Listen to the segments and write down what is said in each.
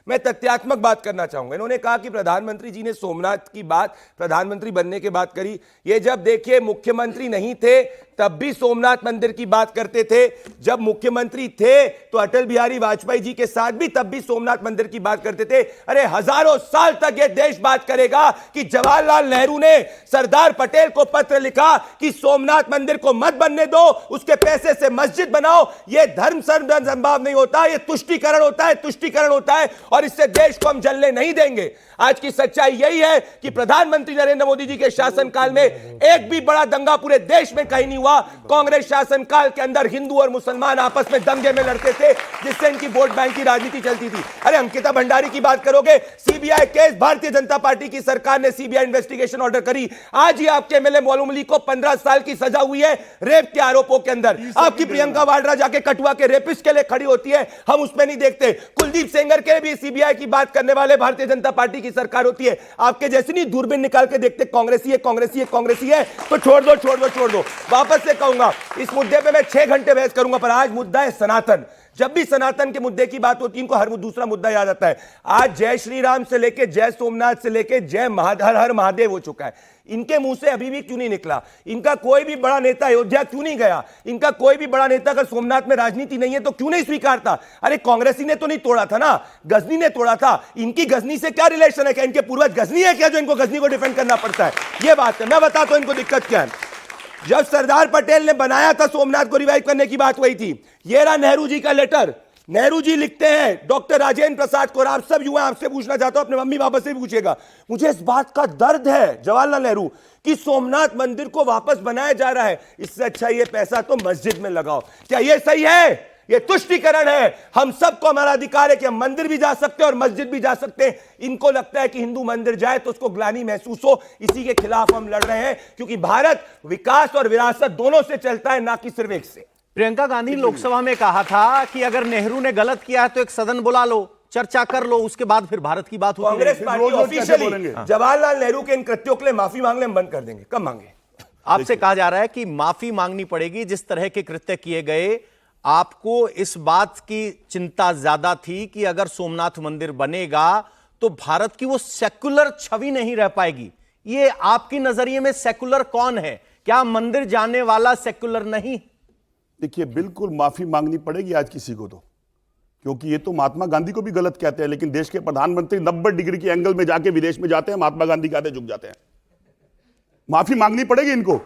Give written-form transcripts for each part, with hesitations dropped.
मैं तथ्यात्मक बात करना चाहूंगा। इन्होंने कहा कि प्रधानमंत्री जी ने सोमनाथ की बात प्रधानमंत्री बनने के बाद करी। ये जब देखिए मुख्यमंत्री नहीं थे तब भी सोमनाथ मंदिर की बात करते थे, जब मुख्यमंत्री थे तो अटल बिहारी वाजपेयी जी के साथ भी तब भी सोमनाथ मंदिर की बात करते थे। अरे हजारों साल तक यह देश बात करेगा कि जवाहरलाल नेहरू ने सरदार पटेल को पत्र लिखा कि सोमनाथ मंदिर को मत बनने दो, उसके पैसे से मस्जिद बनाओ। यह धर्म संभाव नहीं होता, यह तुष्टीकरण होता है, तुष्टीकरण होता है, और इससे देश को हम जलने नहीं देंगे। आज की सच्चाई यही है कि प्रधानमंत्री नरेंद्र मोदी जी के शासनकाल में एक भी बड़ा दंगा पूरे देश में कहीं नहीं हुआ। कांग्रेस शासनकाल के अंदर हिंदू और मुसलमान आपस में दंगे में लड़ते थे, जिससे इनकी वोट बैंक की राजनीति चलती थी। अरे अंकिता भंडारी की बात करोगे, CBI case, Bharatiya Janata party की सरकार ने सीबीआई इन्वेस्टिगेशन ऑर्डर करी। आज ही आपके एमएलए मौलूम अली को 15 साल की सजा हुई है रेप के आरोपों के अंदर। आपकी प्रियंका वाड्रा जाके कठुआ के रेपिस्ट के लिए खड़ी होती है, हम उसमें नहीं देखते। कुलदीप सेंगर के भी सीबीआई की बात करने वाले भारतीय जनता पार्टी की सरकार होती है। आपके जैसे नहीं दूरबीन निकाल के देखते कांग्रेसी है, कांग्रेसी है, कांग्रेसी है, तो छोड़ दो, छोड़ दो, छोड़ दो। वापस से कहूंगा, इस मुद्दे पे मैं 6 घंटे बहस करूंगा, पर आज मुद्दा है सनातन। जब भी सनातन के मुद्दे की बात होती है, इनको हर दूसरा मुद्दा याद आता है। आज जय श्री राम से लेके जय सोमनाथ से लेके जय हर हर महादेव हो चुका है। इनके मुंह से अभी भी क्यों नहीं निकला? इनका कोई भी बड़ा नेता अयोध्या क्यों नहीं गया? इनका कोई भी बड़ा नेता अगर सोमनाथ में राजनीति नहीं है तो क्यों नहीं स्वीकारता? अरे कांग्रेसी ने तो नहीं तोड़ा था ना, गजनी ने तोड़ा था। इनकी गजनी से क्या रिलेशन है? क्या इनके पूर्वज गजनी है क्या, जो इनको गजनी को डिफेंड करना पड़ता है? यह बात है। मैं बताता हूं इनको दिक्कत क्या है। जब सरदार पटेल ने बनाया था सोमनाथ को रिवाइव करने की बात वही थी। ये रहा नेहरू जी का लेटर। नेहरू जी लिखते हैं डॉक्टर राजेंद्र प्रसाद को, और आप सब युवा आपसे पूछना चाहता हूं, अपने मम्मी पापा से भी पूछेगा, मुझे इस बात का दर्द है जवाहरलाल नेहरू कि सोमनाथ मंदिर को वापस बनाया जा रहा है, इससे अच्छा ये पैसा तो मस्जिद में लगाओ। क्या ये सही है? ये तुष्टीकरण है। हम सबको हमारा अधिकार है कि हम मंदिर भी जा सकते हैं और मस्जिद भी जा सकते हैं। इनको लगता है कि हिंदू मंदिर जाए तो उसको ग्लानि महसूस हो, इसी के खिलाफ हम लड़ रहे हैं, क्योंकि भारत विकास और विरासत दोनों से चलता है, ना कि सिर्फ एक से। प्रियंका गांधी लोकसभा में कहा था कि अगर नेहरू ने गलत किया है तो एक सदन बुला लो, चर्चा कर लो, उसके बाद फिर भारत की बात होगी। कांग्रेस पार्टी ऑफिशियली जवाहरलाल नेहरू के इन कृत्यों के लिए माफी मांगने हम बंद कर देंगे। कब मांगे? आपसे कहा जा रहा है कि माफी मांगनी पड़ेगी। जिस तरह के कृत्य किए गए, आपको इस बात की चिंता ज्यादा थी कि अगर सोमनाथ मंदिर बनेगा तो भारत की वो सेकुलर छवि नहीं रह पाएगी। ये आपकी नजरिए में सेकुलर कौन है? क्या मंदिर जाने वाला सेकुलर नहीं? देखिए, बिल्कुल माफी मांगनी पड़ेगी आज किसी को तो, क्योंकि ये तो महात्मा गांधी को भी गलत कहते हैं, लेकिन देश के प्रधानमंत्री 90 डिग्री के एंगल में जाके विदेश में जाते हैं, महात्मा गांधी कहते झुक जाते हैं। माफी मांगनी पड़ेगी इनको,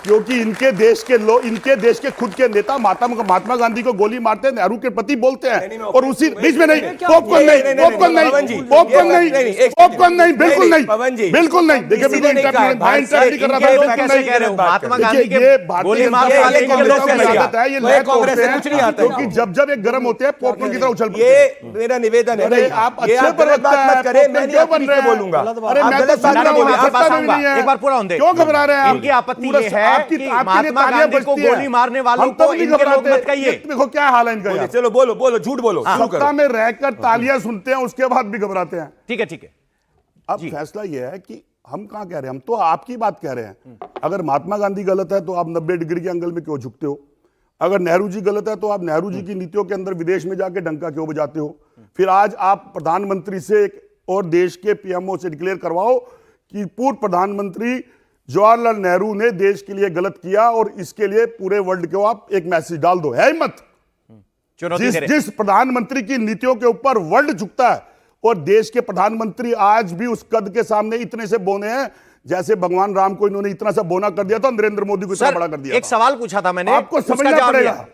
क्योंकि इनके देश के खुद के नेता महात्मा गांधी को गोली मारते हैं, नेहरू के प्रति बोलते हैं, और उसी बीच में नहीं, पॉपकॉर्न नहीं, पॉपकॉर्न नहीं, पॉपकॉर्न नहीं, पॉपकॉर्न नहीं, बिल्कुल नहीं, बिल्कुल नहीं। देखिए, बिल्कुल इंटरप्रेट कर रहा था, बिल्कुल नहीं। महात्मा गांधी के गोली मारने वाले है, ये लैक होते हैं, क्योंकि जब एक गर्म होते हैं पॉपकॉर्न की तरह उछल पड़ते हैं। ये मेरा निवेदन है, अरे आप अच्छे पर बात मत करें, मैं नहीं बन रहे बोलूंगा। अरे मैं तो सुन रहा हूं, एक बार पूरा होने दे। क्यों घबरा रहे हैं आप? इनकी आपत्ति ये है कि महात्मा गांधी को गोली मारने वालों को इनके लोग मत कहिए। देखो क्या हाल है इनका यार। चलो बोलो, बोलो, झूठ बोलो। सत्ता में रहकर तालियां सुनते हैं, उसके बाद भी घबराते हैं। ठीक है, ठीक है। अब फैसला यह है कि हम कहां कह रहे हैं, हम तो आपकी बात कह रहे हैं। अगर महात्मा गांधी गलत है तो आप 90 डिग्री के एंगल में क्यों झुकते हो? अगर नेहरू जी गलत है तो आप नेहरू जी की नीतियों के अंदर विदेश में जाके डंका क्यों बजाते हो? फिर आज आप प्रधानमंत्री से और देश के पीएमओ से डिक्लेयर करवाओ कि पूर्व प्रधानमंत्री जवाहरलाल नेहरू ने देश के लिए गलत किया, और इसके लिए पूरे वर्ल्ड को आप एक मैसेज डाल दो। है हिम्मत? जिस प्रधानमंत्री की नीतियों के ऊपर वर्ल्ड झुकता है, और देश के प्रधानमंत्री आज भी उस कद के सामने इतने से बोने हैं जैसे भगवान राम को इन्होंने इतना सा बोना कर दिया था, नरेंद्र मोदी को इतना बड़ा कर दिया। एक सवाल पूछा था मैंने, आपको समझना पड़ेगा।